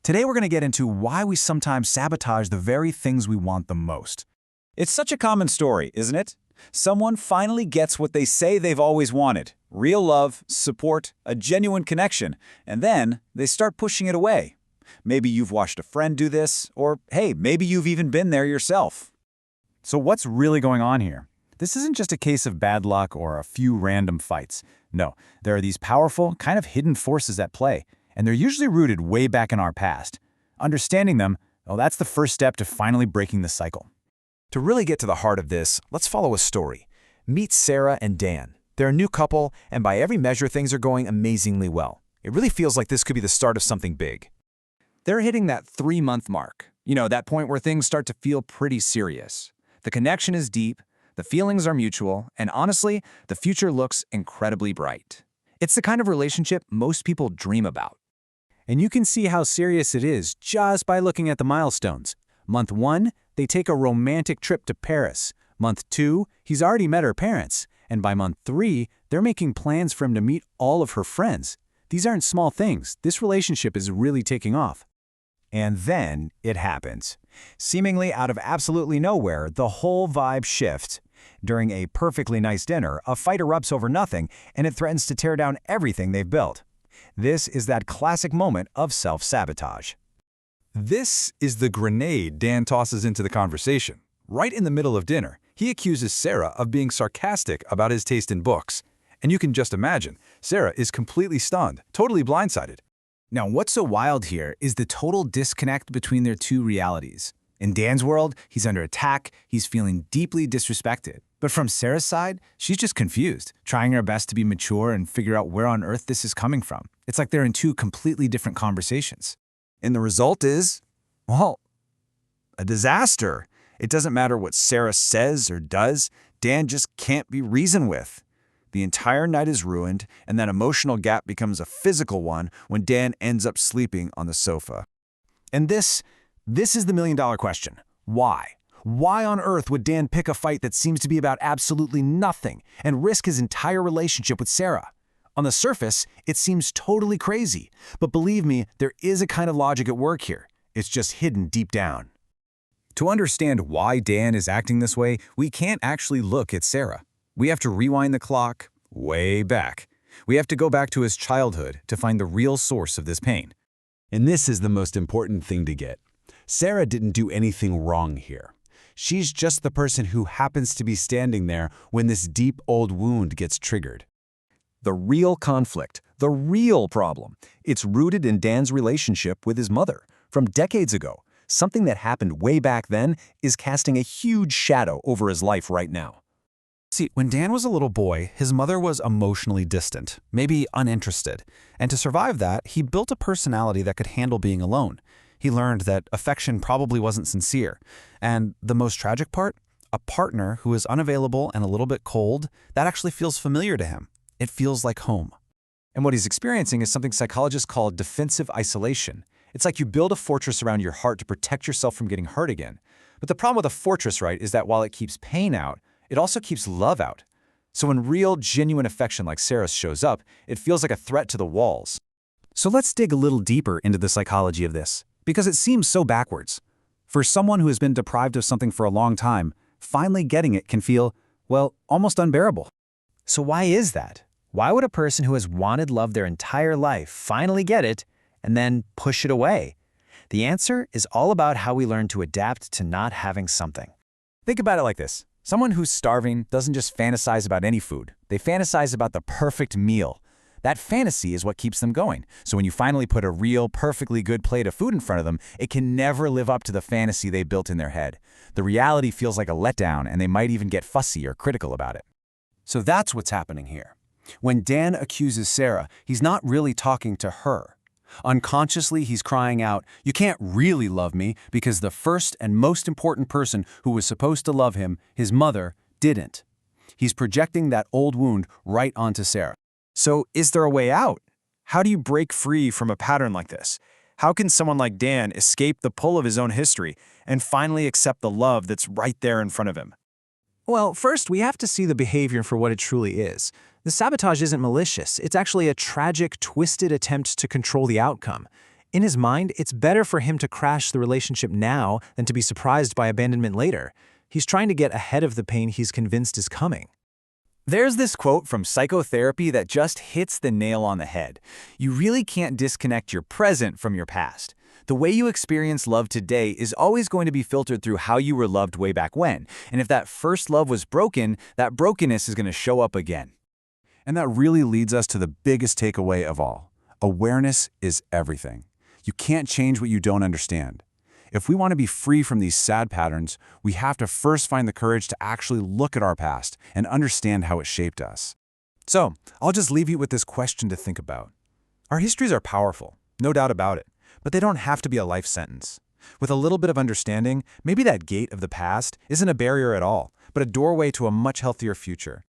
Today we're going to get into why we sometimes sabotage the very things we want the most. It's such a common story, isn't it? Someone finally gets what they say they've always wanted: real love, support, a genuine connection, and then they start pushing it away. Maybe you've watched a friend do this, or hey, maybe you've even been there yourself. So what's really going on here? This isn't just a case of bad luck or a few random fights. No, there are these powerful, kind of hidden forces at play, and they're usually rooted way back in our past. Understanding them, well, that's the first step to finally breaking the cycle. To really get to the heart of this, let's follow a story. Meet Sarah and Dan. They're a new couple, and by every measure, things are going amazingly well. It really feels like this could be the start of something big. They're hitting that 3-month mark. You know, that point where things start to feel pretty serious. The connection is deep, the feelings are mutual, and honestly, the future looks incredibly bright. It's the kind of relationship most people dream about. And you can see how serious it is just by looking at the milestones. Month 1, they take a romantic trip to Paris. Month 2, he's already met her parents. And by month 3, they're making plans for him to meet all of her friends. These aren't small things. This relationship is really taking off. And then it happens. Seemingly out of absolutely nowhere, the whole vibe shifts. During a perfectly nice dinner, a fight erupts over nothing, and it threatens to tear down everything they've built. This is that classic moment of self-sabotage. This is the grenade Dan tosses into the conversation. Right in the middle of dinner, he accuses Sarah of being sarcastic about his taste in books. And you can just imagine, Sarah is completely stunned, totally blindsided. Now, what's so wild here is the total disconnect between their two realities. In Dan's world, he's under attack, he's feeling deeply disrespected. But from Sarah's side, she's just confused, trying her best to be mature and figure out where on earth this is coming from. It's like they're in two completely different conversations. And the result is, well, a disaster. It doesn't matter what Sarah says or does, Dan just can't be reasoned with. The entire night is ruined, and that emotional gap becomes a physical one when Dan ends up sleeping on the sofa. And this is the million-dollar question. Why? Why on earth would Dan pick a fight that seems to be about absolutely nothing and risk his entire relationship with Sarah? On the surface, it seems totally crazy, but believe me, there is a kind of logic at work here. It's just hidden deep down. To understand why Dan is acting this way, we can't actually look at Sarah. We have to rewind the clock way back. We have to go back to his childhood to find the real source of this pain. And this is the most important thing to get. Sarah didn't do anything wrong here. She's just the person who happens to be standing there when this deep old wound gets triggered. The real conflict, the real problem, it's rooted in Dan's relationship with his mother from decades ago. Something that happened way back then is casting a huge shadow over his life right now. See, when Dan was a little boy, his mother was emotionally distant, maybe uninterested. And to survive that, he built a personality that could handle being alone. He learned that affection probably wasn't sincere. And the most tragic part? A partner who is unavailable and a little bit cold, that actually feels familiar to him. It feels like home. And what he's experiencing is something psychologists call defensive isolation. It's like you build a fortress around your heart to protect yourself from getting hurt again. But the problem with a fortress, right, is that while it keeps pain out, it also keeps love out. So when real, genuine affection like Sarah's shows up, it feels like a threat to the walls. So let's dig a little deeper into the psychology of this, because it seems so backwards. For someone who has been deprived of something for a long time, finally getting it can feel, well, almost unbearable. So why is that? Why would a person who has wanted love their entire life finally get it and then push it away? The answer is all about how we learn to adapt to not having something. Think about it like this. Someone who's starving doesn't just fantasize about any food. They fantasize about the perfect meal. That fantasy is what keeps them going. So when you finally put a real, perfectly good plate of food in front of them, it can never live up to the fantasy they built in their head. The reality feels like a letdown, and they might even get fussy or critical about it. So that's what's happening here. When Dan accuses Sarah, he's not really talking to her. Unconsciously, he's crying out, "You can't really love me because the first and most important person who was supposed to love him, his mother, didn't." He's projecting that old wound right onto Sarah. So is there a way out? How do you break free from a pattern like this? How can someone like Dan escape the pull of his own history and finally accept the love that's right there in front of him? Well, first, we have to see the behavior for what it truly is. The sabotage isn't malicious. It's actually a tragic, twisted attempt to control the outcome. In his mind, it's better for him to crash the relationship now than to be surprised by abandonment later. He's trying to get ahead of the pain he's convinced is coming. There's this quote from psychotherapy that just hits the nail on the head. You really can't disconnect your present from your past. The way you experience love today is always going to be filtered through how you were loved way back when. And if that first love was broken, that brokenness is going to show up again. And that really leads us to the biggest takeaway of all. Awareness is everything. You can't change what you don't understand. If we want to be free from these sad patterns, we have to first find the courage to actually look at our past and understand how it shaped us. So, I'll just leave you with this question to think about. Our histories are powerful, no doubt about it, but they don't have to be a life sentence. With a little bit of understanding, maybe that gate of the past isn't a barrier at all, but a doorway to a much healthier future.